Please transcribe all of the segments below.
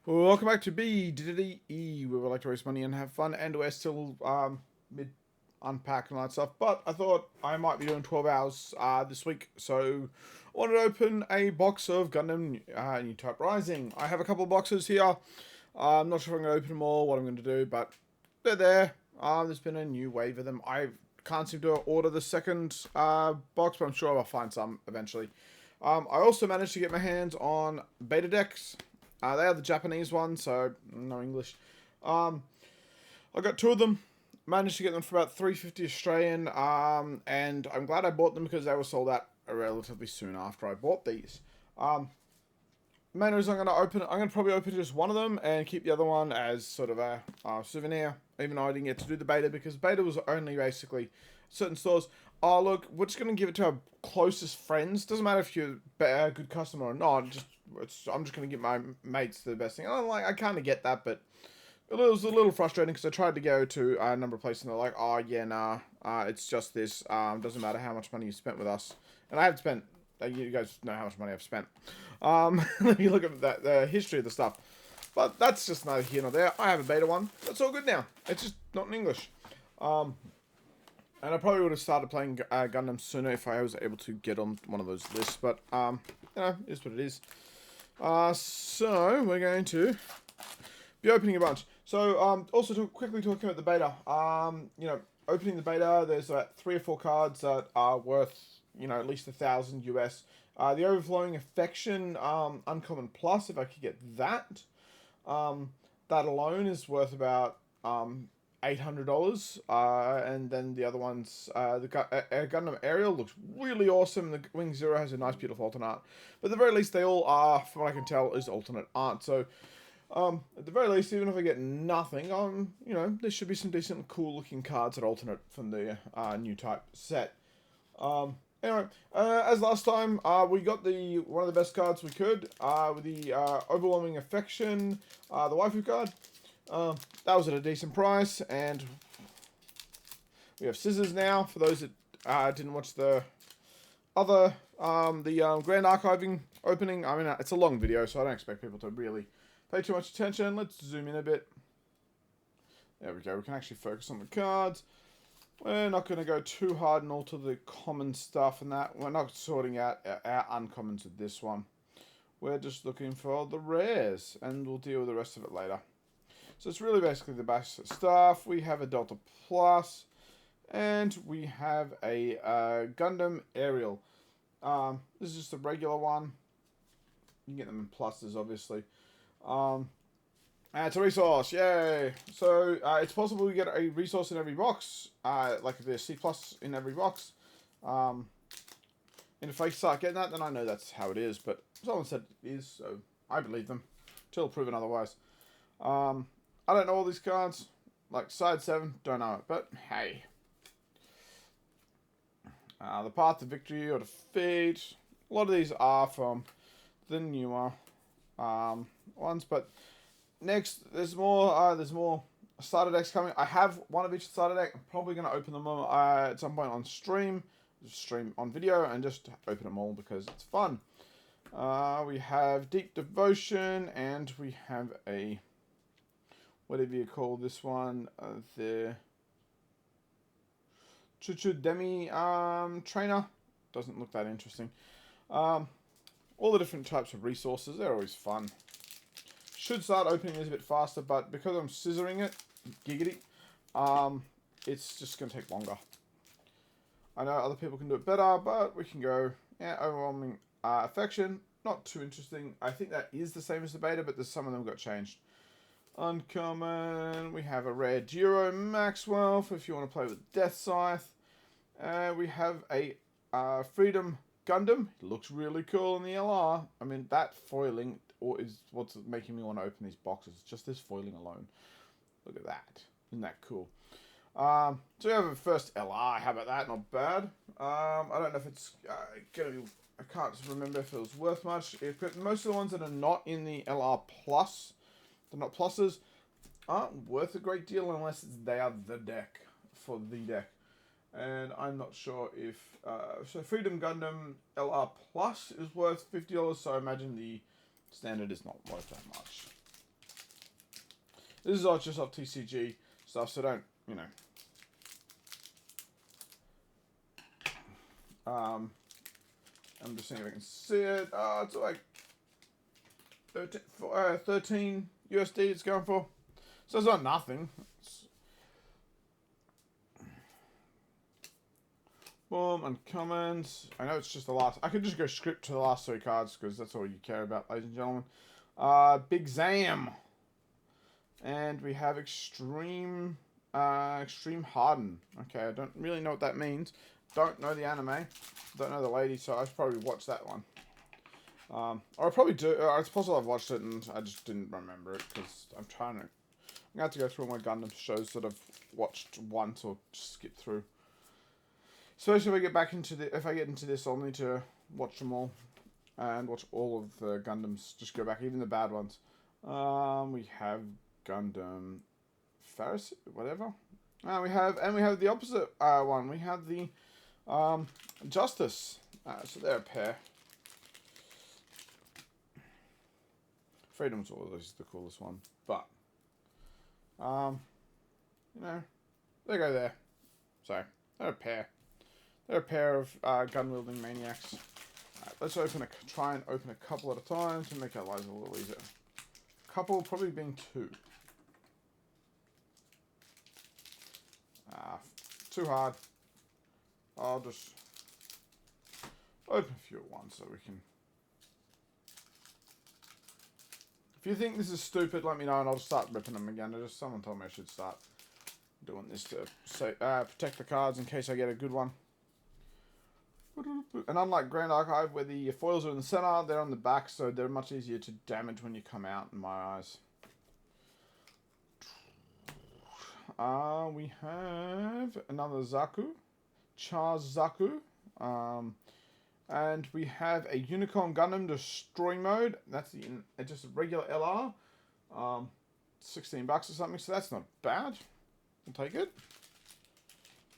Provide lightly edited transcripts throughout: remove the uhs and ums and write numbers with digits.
Welcome back to BDDE, where we like to raise money and have fun, and we're still mid unpack and all that stuff. But I thought I might be doing 12 hours this week, so I wanted to open a box of Gundam Newtype Rising. I have a couple of boxes here. I'm not sure if I'm going to open them all, what I'm going to do, but they're there. There's been a new wave of them. I can't seem to order the second box, but I'm sure I'll find some eventually. I also managed to get my hands on beta decks. They are the Japanese ones, so no English. I got two of them. Managed to get them for about $3.50 Australian, and I'm glad I bought them because they were sold out relatively soon after I bought these. Main reason I'm going to probably open just one of them and keep the other one as sort of a souvenir, even though I didn't get to do the beta because beta was only basically certain stores. Oh, look, we're just going to give it to our closest friends. Doesn't matter if you're a good customer or not. I'm just going to give my mates the best thing. I kind of get that, but it was a little frustrating because I tried to go to a number of places and they're like, oh, yeah, nah, it's just this. Doesn't matter how much money you spent with us. And I have spent, you guys know how much money I've spent. If you look at the history of the stuff. But that's just neither here nor there. I have a beta one. That's all good now. It's just not in English. And I probably would have started playing Gundam sooner if I was able to get on one of those lists. But, you know, it is what it is. So, we're going to be opening a bunch. So, also quickly talking about the beta. You know, opening the beta, there's about 3 or 4 cards that are worth, you know, at least 1,000 US. The Overflowing Affection Uncommon Plus, if I could get that. That alone is worth about $800, and then the other ones, the Gundam Aerial looks really awesome. The Wing Zero has a nice, beautiful alternate art, but at the very least, they all are, from what I can tell, is alternate art. So, at the very least, even if I get nothing, you know, there should be some decent, cool-looking cards that alternate from the new type set. Anyway, as last time, we got one of the best cards we could, with the Overwhelming Affection, the waifu card. That was at a decent price, and we have scissors now. For those that didn't watch the other, Grand Archiving opening, I mean, it's a long video, so I don't expect people to really pay too much attention. Let's zoom in a bit. There we go. We can actually focus on the cards. We're not going to go too hard and alter the common stuff and that. We're not sorting out our uncommons with this one. We're just looking for the rares, and we'll deal with the rest of it later. So it's really basically the basic stuff. We have a Delta Plus, and we have a Gundam Aerial. This is just a regular one. You can get them in pluses, obviously. And it's a resource, yay! So it's possible we get a resource in every box, like if there's C plus in every box. And if I start getting that, then I know that's how it is. But someone said it is, so I believe them till proven otherwise. I don't know all these cards. Like side 7, don't know it, but hey. The path to victory or defeat. A lot of these are from the newer ones, but next there's more starter decks coming. I have one of each starter deck. I'm probably going to open them all at some point on stream on video, and just open them all because it's fun. We have Deep Devotion, and we have a whatever you call this one, the Chuchu Demi trainer. Doesn't look that interesting. All the different types of resources, they're always fun. Should start opening these a bit faster, but because I'm scissoring it, giggity, it's just going to take longer. I know other people can do it better, but we can go, yeah, Overwhelming Affection. Not too interesting. I think that is the same as the beta, but there's some of them got changed. Uncommon, we have a rare Giro Maxwell for if you want to play with Death Scythe. We have a Freedom Gundam. It looks really cool in the LR. I mean, that foiling is what's making me want to open these boxes. Just this foiling alone. Look at that. Isn't that cool? So we have a first LR. How about that? Not bad. I don't know if it's going to be... I can't remember if it was worth much. Most of the ones that are not in the LR Plus... They're not pluses, aren't worth a great deal unless they are the deck for the deck. And I'm not sure if... so Freedom Gundam LR Plus is worth $50, so I imagine the standard is not worth that much. This is all just off TCG stuff, so don't, you know. I'm just seeing if I can see it. It's like 13 USD it's going for. So it's not nothing. Boom, uncommons. I know it's just the last. I could just go script to the last 3 cards because that's all you care about, ladies and gentlemen. Big Zam. And we have Extreme Harden. Okay, I don't really know what that means. Don't know the anime. Don't know the lady, so I should probably watch that one. Or I probably do. It's possible I've watched it and I just didn't remember it because I'm trying to. I'm gonna have to go through all my Gundam shows that I've watched once or skip through. Especially if I get back into if I get into this, I'll need to watch them all and watch all of the Gundams. Just go back, even the bad ones. We have Gundam Pharisee, whatever. We have the opposite one. We have the Justice. So they're a pair. Freedom's always the coolest one, but you know, they go there. So they're a pair. They're a pair of gun-wielding maniacs. Let's try and open a couple at a time to make our lives a little easier. Couple probably being 2. Too hard. I'll just open a few at once so we can. If you think this is stupid, let me know and I'll just start ripping them again. Someone told me I should start doing this to protect the cards in case I get a good one. And unlike Grand Archive, where the foils are in the center, they're on the back, so they're much easier to damage when you come out, in my eyes. We have another Zaku, Char's Zaku, and we have a Unicorn Gundam Destroy Mode. That's just a regular LR, $16 or something, so that's not bad. We'll take it.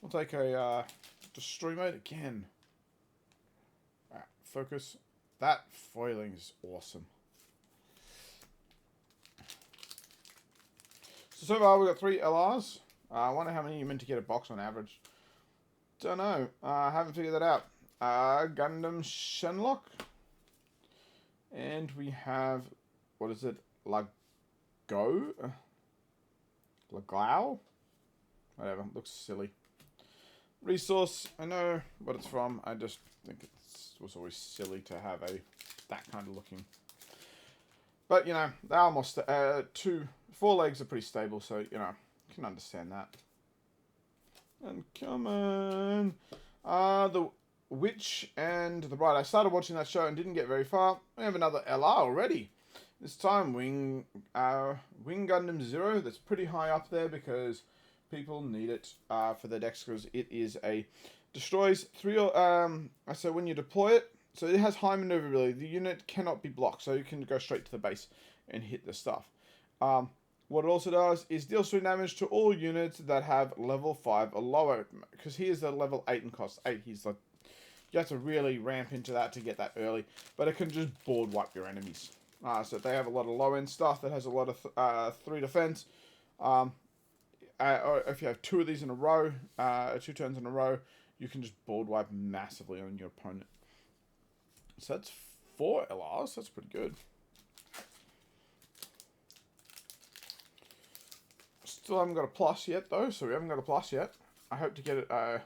We'll take a Destroy Mode again. Alright, focus. That foiling is awesome. So far we've got 3 LRs. I wonder how many you're meant to get a box on average. Don't know. I haven't figured that out. Gundam Shenlock. And we have, what is it? Lagao? Lagao? Whatever, looks silly. Resource, I know what it's from. I just think it was always silly to have that kind of looking. But, you know, they're almost 4 legs are pretty stable, so, you know, you can understand that. And come on. The Witch and the Bride. I started watching that show and didn't get very far. We have another LR already. This time, Wing Gundam Zero. That's pretty high up there because people need it for their decks because it is destroys 3. So when you deploy it, so it has high maneuverability. The unit cannot be blocked, so you can go straight to the base and hit the stuff. What it also does is deal 3 damage to all units that have level 5 or lower. Because he is a level 8 and costs 8. He's like, you have to really ramp into that to get that early. But it can just board wipe your enemies. So they have a lot of low end stuff that has a lot of 3 defense. Or if you have 2 of these in a row, 2 turns in a row, you can just board wipe massively on your opponent. So that's 4 LRs. That's pretty good. Still haven't got a plus yet, though, so we haven't got a plus yet. I hope to get it a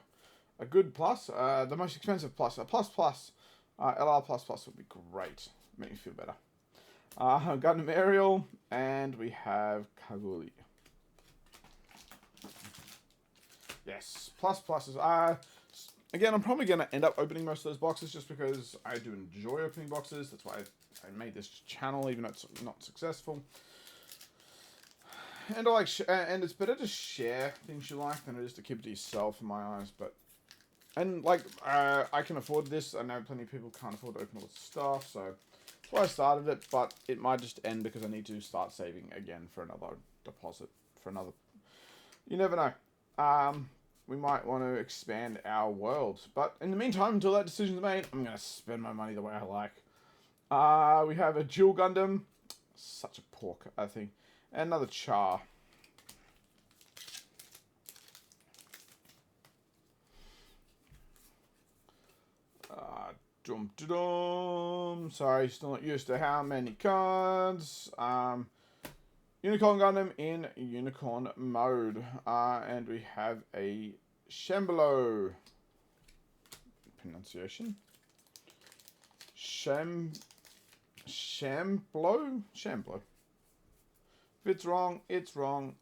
good plus. The most expensive plus. A plus. LR plus would be great. Make me feel better. Gundam Aerial, and we have Kaguli. Yes, pluses. Again, I'm probably going to end up opening most of those boxes just because I do enjoy opening boxes. That's why I made this channel, even though it's not successful. And and it's better to share things you like than it is to keep it to yourself, in my eyes. I can afford this. I know plenty of people can't afford to open all this stuff, so that's why I started it. But it might just end because I need to start saving again for another deposit for another. You never know. We might want to expand our world, but in the meantime, until that decision's made, I'm gonna spend my money the way I like. We have a dual Gundam. Such a pork, I think. And another Char. Sorry, still not used to how many cards. Unicorn Gundam in Unicorn mode. And we have a Shamblo. Pronunciation. Shamblo? Shamblo. If it's wrong, it's wrong.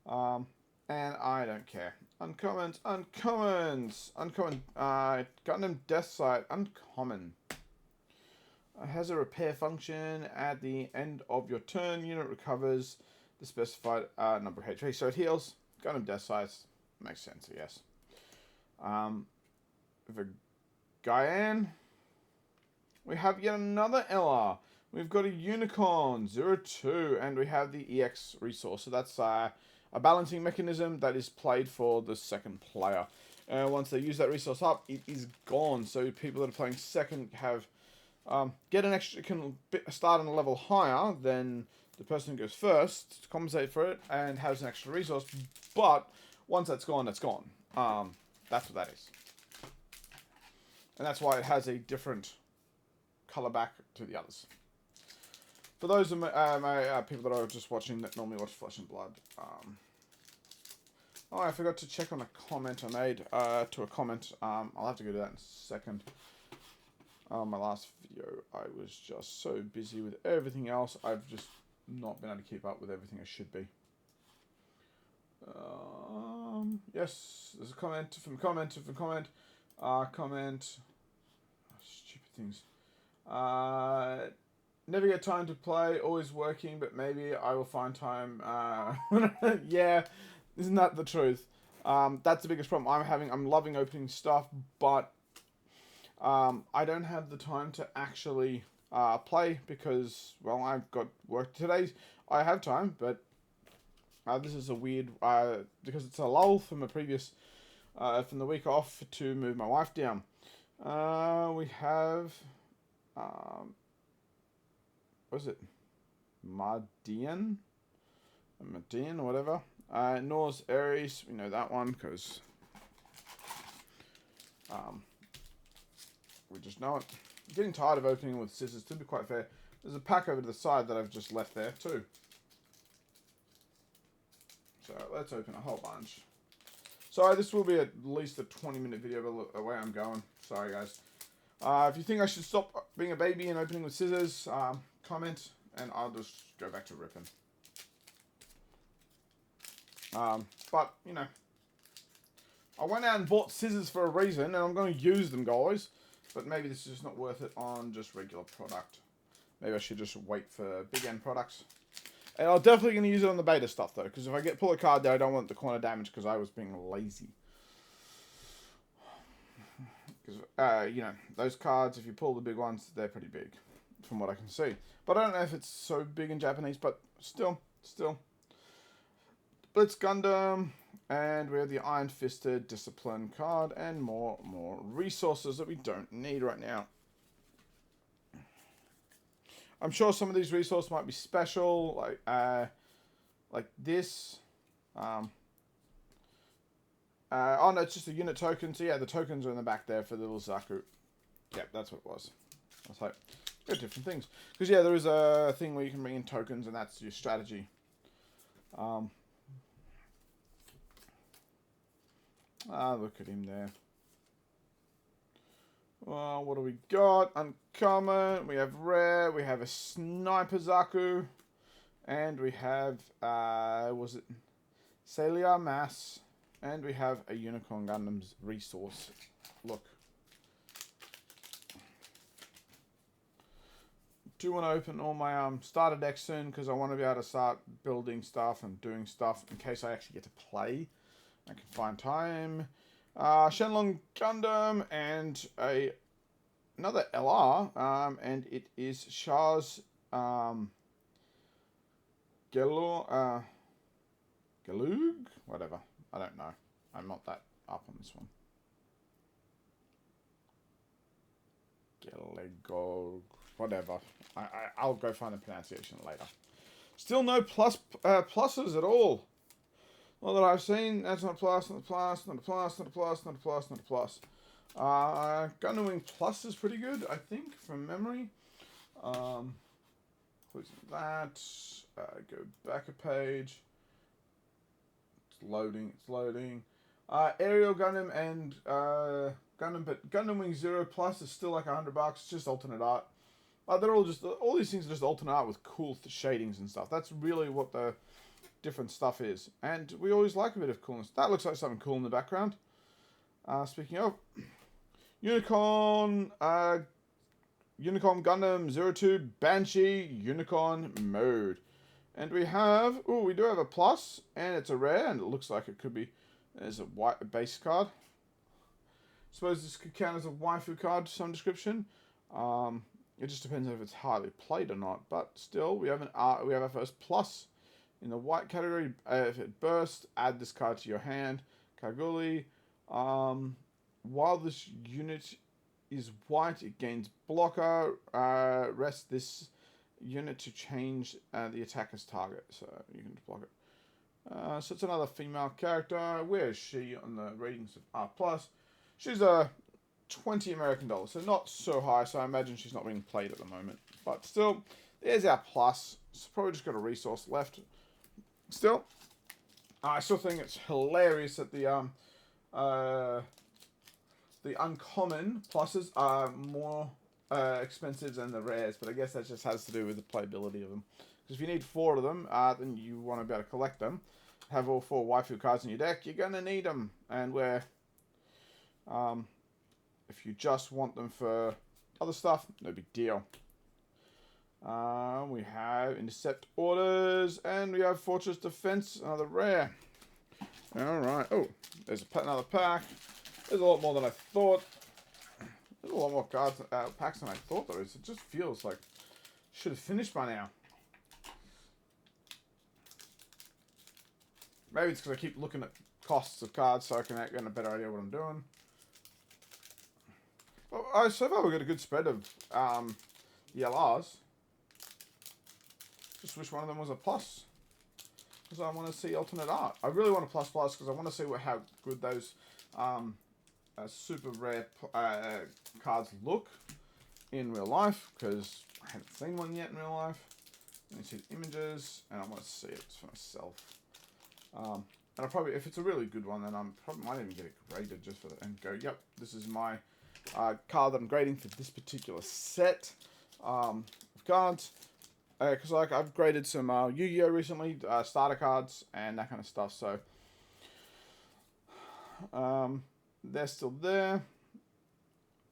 And I don't care. Uncommons, uncommons, uncommon. Gundam Death Sight, uncommon. Has a repair function. At the end of your turn, unit recovers the specified number of HP. So it heals. Gundam Death Sights makes sense, I guess. The Gaian. We have yet another LR. We've got a Unicorn 02, and we have the EX resource. So that's a balancing mechanism that is played for the second player. Once they use that resource up, it is gone. So people that are playing second have get an extra, can start on a level higher than the person who goes first to compensate for it, and has an extra resource. But once that's gone, that's gone. That's what that is, and that's why it has a different color back to the others. For those of my people that are just watching that normally watch Flesh and Blood, oh, I forgot to check on a comment I made to a comment. I'll have to go to that in a second. My last video, I was just so busy with everything else. I've just not been able to keep up with everything I should be. Yes, there's a comment from comment. Comment. Oh, stupid things. Never get time to play, always working, but maybe I will find time. Yeah, isn't that the truth? That's the biggest problem I'm having. I'm loving opening stuff, but I don't have the time to actually play because, well, I've got work today. I have time, but this is a weird, because it's a lull from the previous, from the week off to move my wife down. We have, what is it? Mardian, or whatever. Norse Aries, we know that one because we just know it. I'm getting tired of opening with scissors, to be quite fair. There's a pack over to the side that I've just left there too. So let's open a whole bunch. Sorry, this will be at least a 20-minute video the way I'm going. Sorry, guys. If you think I should stop being a baby and opening with scissors, comment, and I'll just go back to ripping. But, you know, I went out and bought scissors for a reason, and I'm going to use them, guys. But maybe this is just not worth it on just regular product. Maybe I should just wait for big end products. And I'm definitely going to use it on the beta stuff, though. Because if I pull a card there, I don't want the corner damage because I was being lazy. Because, you know, those cards, if you pull the big ones, they're pretty big. From what I can see. But I don't know if it's so big in Japanese, but still. Blitz Gundam. And we have the Iron Fisted Discipline card. And more resources that we don't need right now. I'm sure some of these resources might be special, like this. Oh no, it's just a unit token. So yeah, the tokens are in the back there for the little Zaku. Yep, that's what it was. I was like, got different things. Because yeah, there is a thing where you can bring in tokens, and that's your strategy. Look at him there. Well, what do we got? Uncommon. We have rare. We have a sniper Zaku. And we have, was it Celia Mass? And we have a Unicorn Gundam's resource. Look. Do want to open all my starter decks soon because I want to be able to start building stuff and doing stuff in case I actually get to play. I can find time. Shenlong Gundam and another LR, and it is Char's Galug? Whatever. I don't know. I'm not that up on this one. Galego, whatever. I'll go find the pronunciation later. Still no pluses at all. Not that I've seen. That's not a plus, not a plus, not a plus, not a plus, not a plus, not a plus. Gundam Wing Plus is pretty good, I think, from memory. Closing that. Go back a page. It's loading, it's loading. Aerial Gundam and Gundam, but Gundam Wing Zero Plus is still like $100. It's just alternate art. They're all these things are just alternate art with cool shadings and stuff. That's really what the different stuff is. And we always like a bit of coolness. That looks like something cool in the background. Speaking of, Unicorn Gundam 02 Banshee Unicorn mode. And we do have a plus, and it's a rare, and it looks like it could be, there's a base card. Suppose this could count as a waifu card to some description. It just depends if it's hardly played or not, but still, we have our first plus in the white category. If it bursts, add this card to your hand. Kaguli. While this unit is white, it gains blocker. Rest this unit to change the attacker's target, so you can just block it. So it's another female character. Where is she on the ratings of R+? She's a $20 American, so not so high, so I imagine she's not being played at the moment. But still, there's our plus. It's probably just got a resource left. Still, I still think it's hilarious that the uncommon pluses are more expensive than the rares, but I guess that just has to do with the playability of them. Because if you need 4 of them, then you want to be able to collect them. Have all 4 waifu cards in your deck, you're going to need them. And where, if you just want them for other stuff, no big deal. We have Intercept Orders, and we have Fortress Defense, another rare. Alright, oh, there's another pack. There's a lot more than I thought. There's a lot more cards, packs than I thought there is. It just feels like should have finished by now. Maybe it's because I keep looking at costs of cards so I can get a better idea what I'm doing. Well, so far we've got a good spread of the LRs. Just wish one of them was a plus. Because I want to see alternate art. I really want a plus because I want to see how good those super rare cards look in real life. Because I haven't seen one yet in real life. Let me see the images, and I want to see it for myself. And I'll probably, if it's a really good one, then I might even get it graded just for that and go, yep, this is my card that I'm grading for this particular set of cards. Because like I've graded some Yu-Gi-Oh recently, starter cards and that kind of stuff. So they're still there.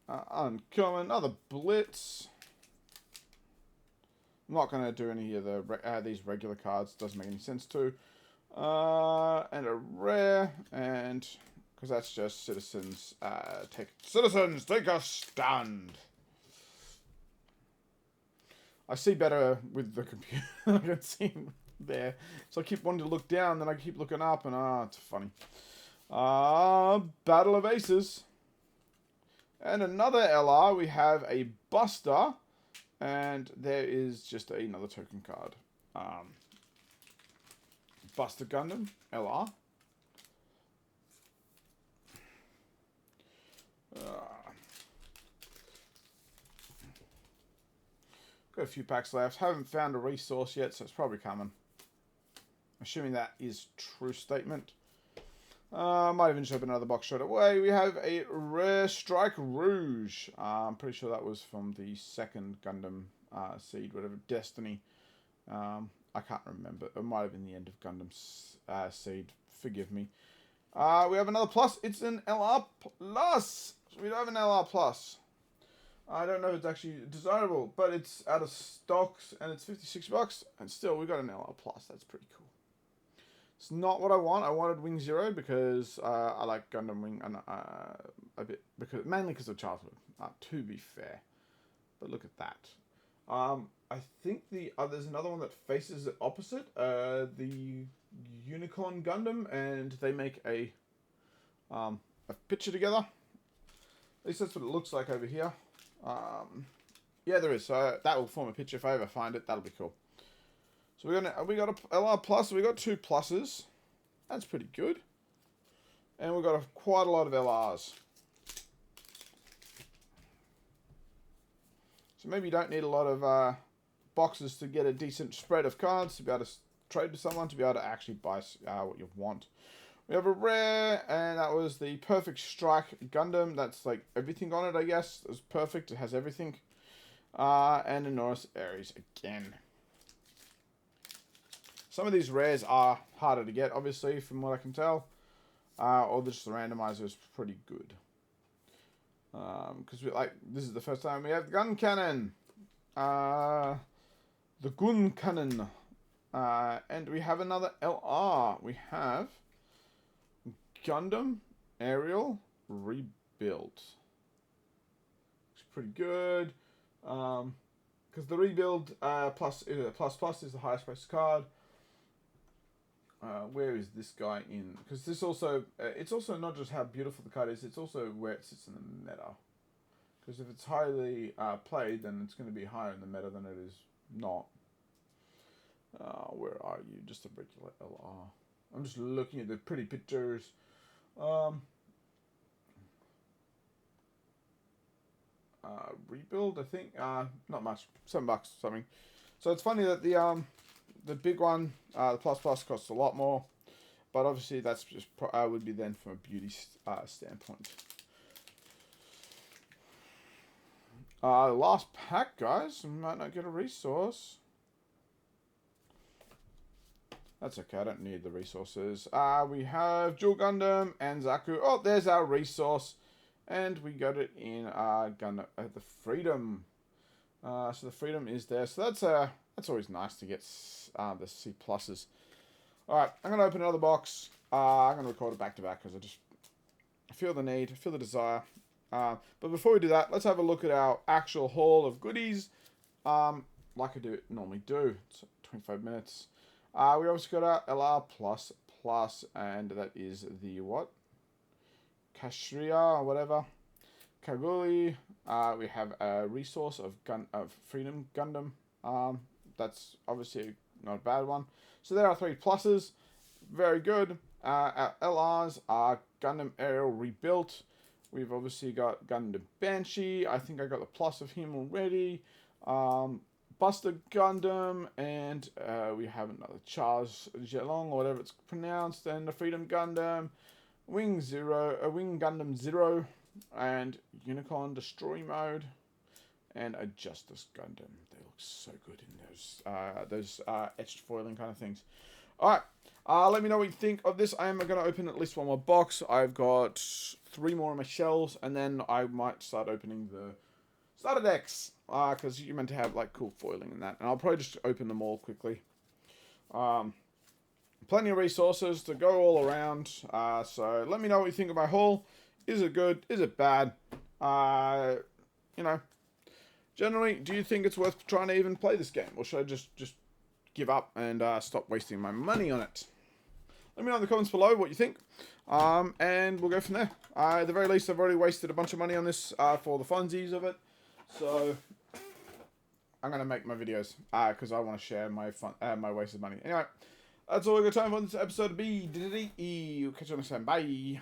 Uncommon, another Blitz. I'm not going to do any of the these regular cards. Doesn't make any sense to. And a rare, and because that's just citizens. Citizens, take a stand. I see better with the computer. I can see there, so I keep wanting to look down, then I keep looking up, and it's funny. Battle of Aces, and another LR. We have a Buster, and there is just another token card. Buster Gundam LR. Got a few packs left. Haven't found a resource yet, so it's probably coming. Assuming that is true statement. Might even just open another box straight away. We have a rare Strike Rouge. I'm pretty sure that was from the second Gundam Seed, whatever, Destiny. I can't remember. It might have been the end of Gundam Seed. Forgive me. We have another plus. It's an LR plus. We don't have an LR plus. I don't know if it's actually desirable, but it's out of stocks and it's $56. And still, we got an LR plus. That's pretty cool. It's not what I want. I wanted Wing Zero because I like Gundam Wing and a bit mainly because of childhood. To be fair, but look at that. I think there's another one that faces it opposite. The Unicorn Gundam, and they make a picture together. At least that's what it looks like over here. Yeah, there is. So that will form a picture if I ever find it. That'll be cool. So we got a LR plus. We got 2 pluses. That's pretty good. And we've got quite a lot of LRs. So maybe you don't need a lot of boxes to get a decent spread of cards to be able to trade with someone, to be able to actually buy what you want. We have a rare, and that was the Perfect Strike Gundam. That's like everything on it, I guess. It's perfect. It has everything. And a Norris Aries again. Some of these rares are harder to get, obviously, from what I can tell. Or just the randomizer is pretty good. Because this is the first time we have the gun cannon. The gun cannon. And we have another LR. We have Gundam Aerial Rebuild. It's pretty good. Because the Rebuild plus is the highest priced card. Where is this guy in? Because this also, it's also not just how beautiful the card is, it's also where it sits in the meta. Because if it's highly played, then it's going to be higher in the meta than it is not. Where are you? Just a regular LR. I'm just looking at the pretty pictures. Rebuild, I think. Not much. $7 something. So it's funny that the big one, the plus costs a lot more, but obviously that's just would be then from a beauty standpoint. Last pack, guys. Might not get a resource. That's okay. I don't need the resources. We have Dual Gundam and Zaku. Oh, there's our resource, and we got it in Gundam the Freedom. So the Freedom is there. So that's always nice to get the C pluses. Alright, I'm going to open another box. I'm going to record it back to back because I feel the need, I feel the desire. But before we do that, let's have a look at our actual haul of goodies. Like I normally do. It's 25 minutes. We also got our LR plus, and that is the what? Kashria or whatever. Kaguli. We have a resource of Freedom Gundam. That's obviously not a bad one. So there are 3 pluses. Very good. Our LRs are Gundam Aerial Rebuilt. We've obviously got Gundam Banshee. I think I got the plus of him already. Buster Gundam. And we have another Charles Gelong, or whatever it's pronounced. And the Freedom Gundam. Wing Gundam Zero. And Unicorn Destroy Mode. And a Justice Gundam. They look so good in those etched foiling kind of things. Alright, let me know what you think of this. I am going to open at least one more box. I've got 3 more on my shelves, and then I might start opening the starter decks. Because you're meant to have like cool foiling and that. And I'll probably just open them all quickly. Plenty of resources to go all around. So let me know what you think of my haul. Is it good? Is it bad? You know. Generally, do you think it's worth trying to even play this game? Or should I just give up and stop wasting my money on it? Let me know in the comments below what you think. And we'll go from there. At the very least, I've already wasted a bunch of money on this for the funsies of it. So, I'm going to make my videos because I want to share my my wasted money. Anyway, that's all we've got time for this episode of B. Catch you next time. Bye.